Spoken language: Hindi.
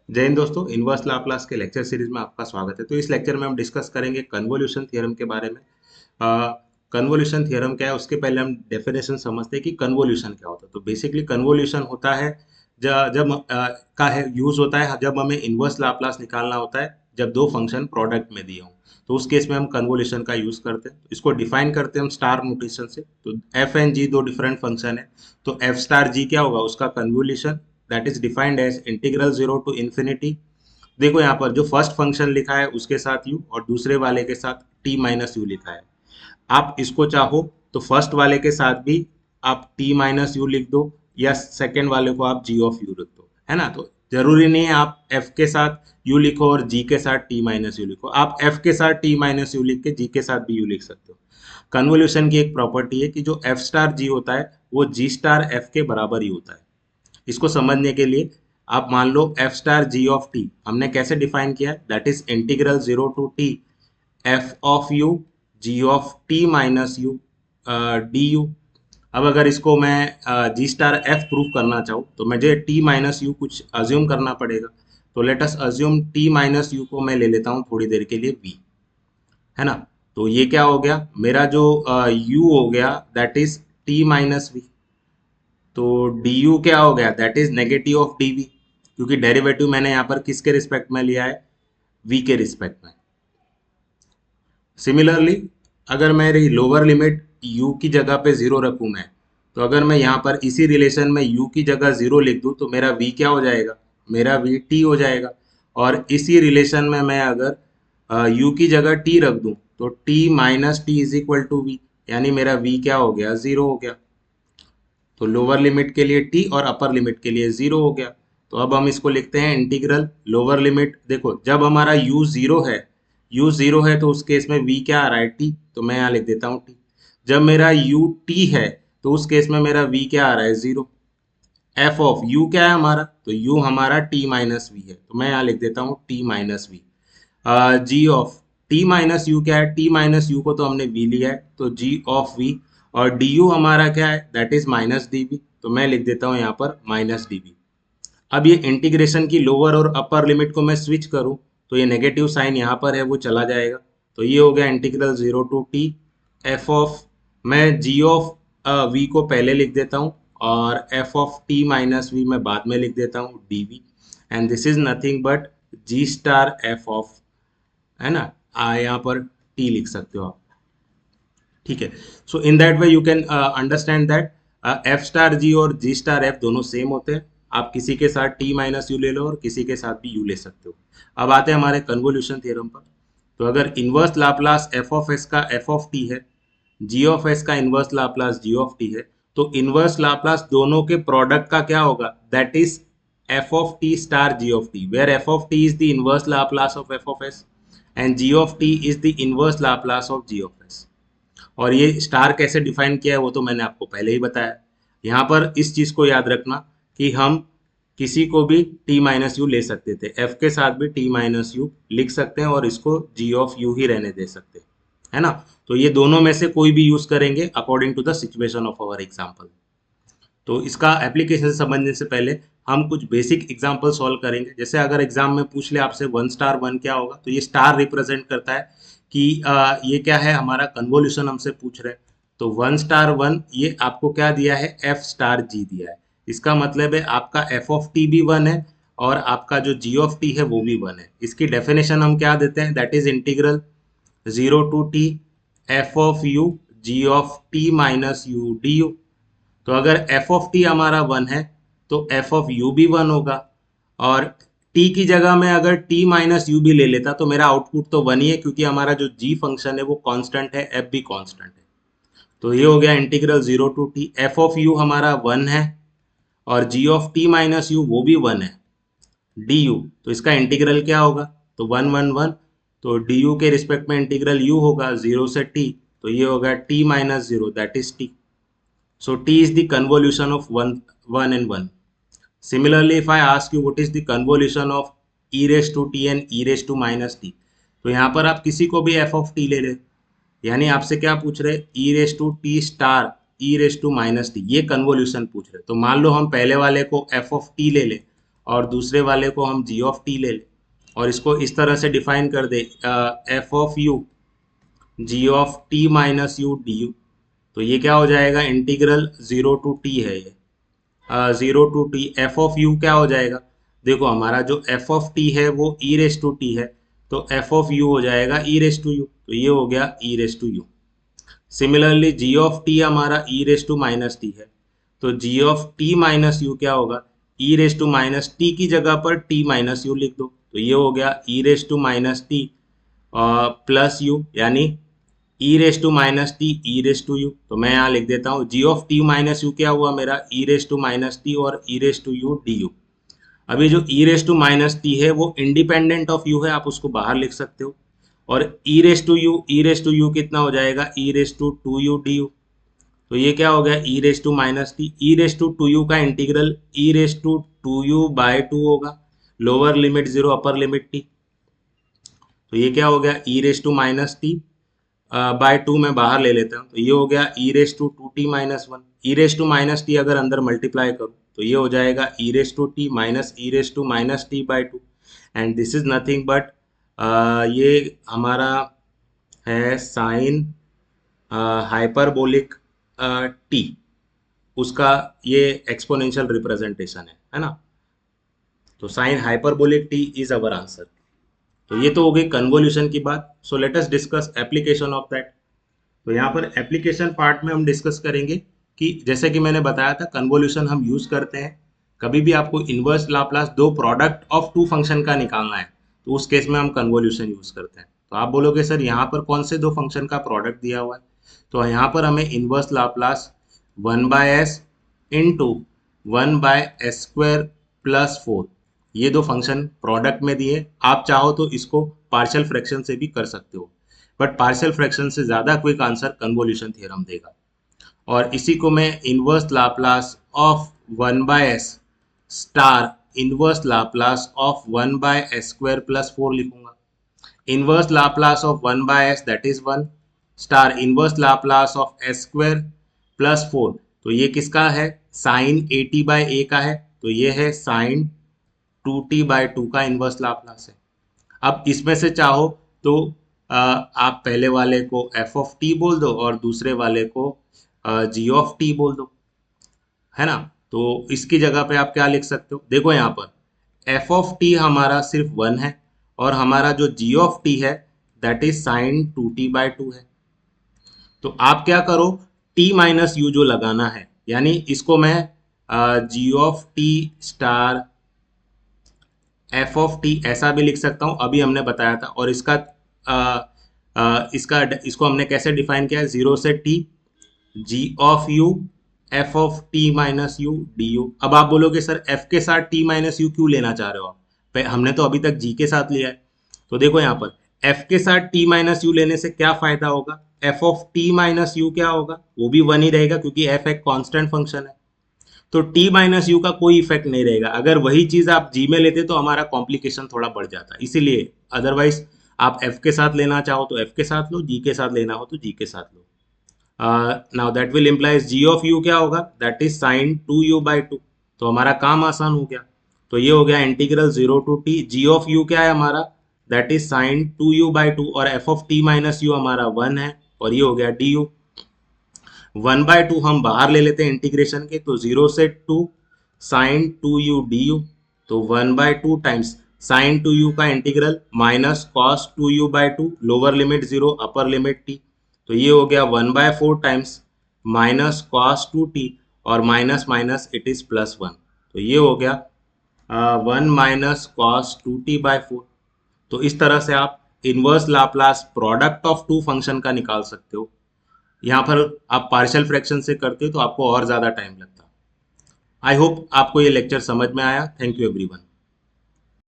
जय हिंद दोस्तों, इनवर्स लाप्लास के लेक्चर सीरीज में आपका स्वागत है। तो इस लेक्चर में हम डिस्कस करेंगे कन्वोल्यूशन थ्योरम के बारे में। कन्वोल्यूशन थ्योरम क्या है, उसके पहले हम डेफिनेशन समझते हैं कि कन्वोल्यूशन क्या होता है। तो बेसिकली कन्वोल्यूशन होता है जब का है यूज होता है जब हमें इनवर्स लाप्लास निकालना होता है, जब दो फंक्शन प्रोडक्ट में दिए हों। तो उस केस में हम कन्वोल्यूशन का यूज करते हैं। इसको डिफाइन करते हैं हम स्टार नोटेशन से। तो एफ एंड जी दो डिफरेंट फंक्शन है। तो एफ स्टार जी क्या होगा, उसका convolution that is defined as integral zero to infinity. देखो यहाँ पर जो फर्स्ट फंक्शन लिखा है उसके साथ यू और दूसरे वाले के साथ टी माइनस यू लिखा है। आप इसको चाहो तो फर्स्ट वाले के साथ भी आप टी माइनस यू लिख दो, या सेकेंड वाले को आप जी ऑफ यू लिख दो, है ना। तो जरूरी नहीं है आप एफ के साथ यू लिखो और जी के साथ टी माइनस यू लिखो। आप एफ के साथ टी माइनस यू लिख के जी के साथ भी यू लिख सकते हो। कन्वोल्यूशन की एक प्रॉपर्टी है कि जो एफ स्टार जी होता है वो जी स्टार एफ के बराबर ही होता है। इसको समझने के लिए आप मान लो F star G of T हमने कैसे डिफाइन किया है, that is integral zero to T F of U G of T minus U D U. अब अगर इसको मैं जी स्टार एफ प्रूफ करना चाहूँ तो मुझे टी माइनस यू कुछ अज्यूम करना पड़ेगा। तो let us assume T minus you को मैं ले लेता हूँ थोड़ी देर के लिए वी, है ना। तो ये क्या हो गया, मेरा जो यू हो गया that is T minus V. तो डी यू क्या हो गया, that is negative of D V, क्योंकि डेरिवेटिव मैंने यहाँ पर किसके रिस्पेक्ट में लिया है, वी के रिस्पेक्ट में। सिमिलरली अगर मेरी लोअर लिमिट u की जगह पे जीरो रखूं मैं, तो अगर मैं यहाँ पर इसी रिलेशन में u की जगह जीरो लिख दूं तो मेरा v क्या हो जाएगा, मेरा v t हो जाएगा। और इसी रिलेशन में मैं अगर u की जगह t रख दूं तो t minus T is equal to V, यानी मेरा v क्या हो गया, जीरो हो गया। तो लोअर लिमिट के लिए टी और अपर लिमिट के लिए जीरो हो गया। तो अब हम इसको लिखते हैं इंटीग्रल लोअर लिमिट। देखो जब हमारा यू जीरो है, यू जीरो है तो उस केस में वी क्या आ रहा है, टी। तो मैं यहाँ लिख देता हूँ टी। जब मेरा यू टी है तो उस केस में मेरा वी क्या आ रहा है, जीरो। एफ ऑफ यू क्या है हमारा, तो यू हमारा टी माइनस वी है, तो मैं यहाँ लिख देता हूँ T minus V. G of T minus U क्या है, टी माइनस यू को तो हमने वी लिया है तो जी ऑफ वी। और डी यू हमारा क्या है, that is minus D V, तो मैं लिख देता हूँ यहाँ पर माइनस डी वी। अब ये इंटीग्रेशन की लोअर और अपर लिमिट को मैं स्विच करूँ तो ये नेगेटिव साइन यहाँ पर है वो चला जाएगा। तो ये हो गया integral zero to T F of, मैं जी ऑफ वी को पहले लिख देता हूँ और F of T minus V मैं बाद में लिख देता हूँ D V. And this is nothing but G star F of, है ना। यहाँ पर टी लिख सकते हो आप, ठीक है। So in that way you can understand that F star G और जी स्टार एफ दोनों सेम होते हैं। आप किसी के साथ टी माइनस यू ले लो और किसी के साथ भी यू ले सकते हो। अब आते हैं हमारे कन्वोल्यूशन थ्योरम पर। तो अगर inverse Laplace F of S का एफ ऑफ टी है, जी ऑफ एस का inverse Laplace G of T है, तो इनवर्स लाप्लास दोनों के प्रोडक्ट का क्या होगा, that is F of T star G of T, where F of T is the inverse Laplace of F of S and G of T is the inverse Laplace of G of S. और ये स्टार कैसे डिफाइन किया है वो तो मैंने आपको पहले ही बताया। यहाँ पर इस चीज को याद रखना कि हम किसी को भी टी माइनस यू ले सकते थे, एफ के साथ भी टी माइनस यू लिख सकते हैं और इसको जी ऑफ यू ही रहने दे सकते हैं, है ना। तो ये दोनों में से कोई भी यूज करेंगे according to the situation of our example. तो इसका एप्लीकेशन समझने से पहले हम कुछ बेसिक एग्जाम्पल सॉल्व करेंगे। जैसे अगर एग्जाम में पूछ ले आपसे वन स्टार वन क्या होगा, तो ये स्टार रिप्रेजेंट करता है कि ये क्या है, हमारा कन्वोल्यूशन हमसे पूछ रहे हैं। तो वन स्टार वन ये आपको क्या दिया है, एफ स्टार जी दिया है। इसका मतलब है आपका एफ ऑफ टी भी वन है और आपका जो जी ऑफ टी है वो भी वन है। इसकी डेफिनेशन हम क्या देते हैं, that is integral zero to T F of U G of T minus U D you. तो अगर एफ ऑफ टी हमारा वन है तो एफ ऑफ यू भी वन होगा। और टी की जगह में अगर टी माइनस यू भी ले लेता तो मेरा आउटपुट तो वन ही है, क्योंकि हमारा जो जी फंक्शन है वो कांस्टेंट है, एफ भी कांस्टेंट है। तो ये हो गया integral zero to T, F of U हमारा वन है और G of T minus U वो भी वन है डी यू। तो इसका इंटीग्रल क्या होगा, तो वन वन वन। तो डी यू के रिस्पेक्ट में इंटीग्रल यू होगा जीरो से टी, तो ये होगा T minus zero that is T. So T is the convolution of one and one. Similarly, if I ask you what is the convolution of e raised to t and e raised to minus t, तो यहाँ पर आप किसी को भी f of t ले ले, यानी आपसे क्या पूछ रहे, e raised to t star e raised to minus t, ये कन्वोल्यूशन पूछ रहे। तो मान लो हम पहले वाले को f of t ले ले और दूसरे वाले को हम जी ऑफ टी ले लें और इसको इस तरह से डिफाइन कर दे, F of U G of T minus U D you. तो ये क्या हो जाएगा, इंटीग्रल जीरो टू टी है ये, zero to T F of U क्या हो जाएगा, देखो हमारा जो एफ ऑफ टी है वो ई रेस टू टी है, तो एफ ऑफ यू हो जाएगा ई रेस टू यू, तो ये हो गया e raise to U. Similarly G of T हमारा e raise to minus T है, तो G of T minus U क्या होगा, e raise to minus T की जगह पर टी माइनस यू लिख दो, तो ये हो गया e raise to minus T plus U, यानी e raise to minus T e raise to U. तो मैं यहाँ लिख देता हूँ G of T minus U क्या हुआ मेरा, e raise to minus T और e raise to U D U. अभी जो e raise to minus T है वो इंडिपेंडेंट ऑफ यू है, आप उसको बाहर लिख सकते हो। और ई रेस टू यू कितना हो जाएगा, e raise to two U D you. तो ये क्या हो गया, e raise to minus T, e raise to two you का integral e raise to two you by two होगा, lower limit zero upper limit T. तो ये क्या हो गया, e raise to minus T by two मैं बाहर ले लेता हूँ, तो ये हो गया e raise to two T minus one. E raise to minus T अगर अंदर मल्टीप्लाई करूँ तो ये हो जाएगा e raise to T minus e raise to minus T by two, and this is nothing but ये हमारा है साइन हाइपरबोलिक टी, उसका ये एक्सपोनेंशियल रिप्रेजेंटेशन है ना। तो sine hyperbolic T is our answer. तो ये तो हो गई कन्वोल्यूशन की बात। So let us discuss application of that. तो यहाँ पर एप्लीकेशन पार्ट में हम डिस्कस करेंगे कि जैसे कि मैंने बताया था कन्वोल्यूशन हम यूज करते हैं कभी भी आपको इनवर्स लाप्लास दो प्रोडक्ट ऑफ टू फंक्शन का निकालना है तो उस केस में हम कन्वोल्यूशन यूज करते हैं। तो आप बोलोगे सर यहाँ पर कौन से दो फंक्शन का प्रोडक्ट दिया हुआ है, तो यहाँ पर हमें inverse Laplace one by S into one by S square plus four, ये दो फंक्शन प्रोडक्ट में दिए। आप चाहो तो इसको पार्शियल फ्रैक्शन से भी कर सकते हो, बट पार्शियल फ्रैक्शन से ज़्यादा क्विक आंसर कन्वोल्यूशन थ्योरम देगा। और इसी को मैं inverse Laplace of one by S star inverse Laplace of one by S square plus four लिखूंगा। Inverse Laplace of one by S that is one star inverse Laplace of S square plus four, तो ये किसका है, sine A T by A का है, तो ये है sine two T by two का इनवर्स लाप्लास है। अब इसमें से चाहो तो आप पहले वाले को एफ ऑफ टी बोल दो और दूसरे वाले को जी ऑफ टी बोल दो, है ना। तो इसकी जगह पे आप क्या लिख सकते हो, देखो यहाँ पर एफ ऑफ टी हमारा सिर्फ वन है और हमारा जो जी ऑफ टी है that is sine two T by to है। तो आप क्या करो, टी माइनस यू जो लगाना है, यानी इसको मैं G of T star F of T ऐसा भी लिख सकता हूँ, अभी हमने बताया था। और इसका इसको हमने कैसे डिफाइन किया है, जीरो से T G of U F of T minus U D U. अब आप बोलोगे सर एफ के साथ टी माइनस यू क्यों लेना चाह रहे हो आप, हमने तो अभी तक जी के साथ लिया है। तो देखो यहाँ पर एफ के साथ टी माइनस यू लेने से क्या फायदा होगा, F of T minus U क्या होगा, वो भी वन ही रहेगा क्योंकि एफ एक कांस्टेंट फंक्शन है। तो t माइनस यू का कोई इफेक्ट नहीं रहेगा। अगर वही चीज आप g में लेते तो हमारा कॉम्प्लिकेशन थोड़ा बढ़ जाता, इसीलिए अदरवाइज आप f के साथ लेना चाहो तो f के साथ लो, g के साथ लेना हो तो g के साथ लो। Now that will implies g of u क्या होगा, that is sine two you by two. तो हमारा काम आसान हो गया। तो ये हो गया integral zero to t, g of u क्या है हमारा, that is sine two you by two, और f of t minus u हमारा वन है, और ये हो गया d u. One by two हम बाहर ले लेते हैं इंटीग्रेशन के, तो जीरो से two sine two U D you, तो one by two times sine two you का integral minus cos two you by two, lower limit zero upper limit T, तो ये हो गया one by four times minus cos two T, और minus minus it is plus one, तो ये हो गया one minus cos two T by four. तो इस तरह से आप inverse Laplace product of to function का निकाल सकते हो। यहाँ पर आप पार्शियल फ्रैक्शन से करते हो तो आपको और ज़्यादा टाइम लगता। आई होप आपको ये लेक्चर समझ में आया। Thank you everyone.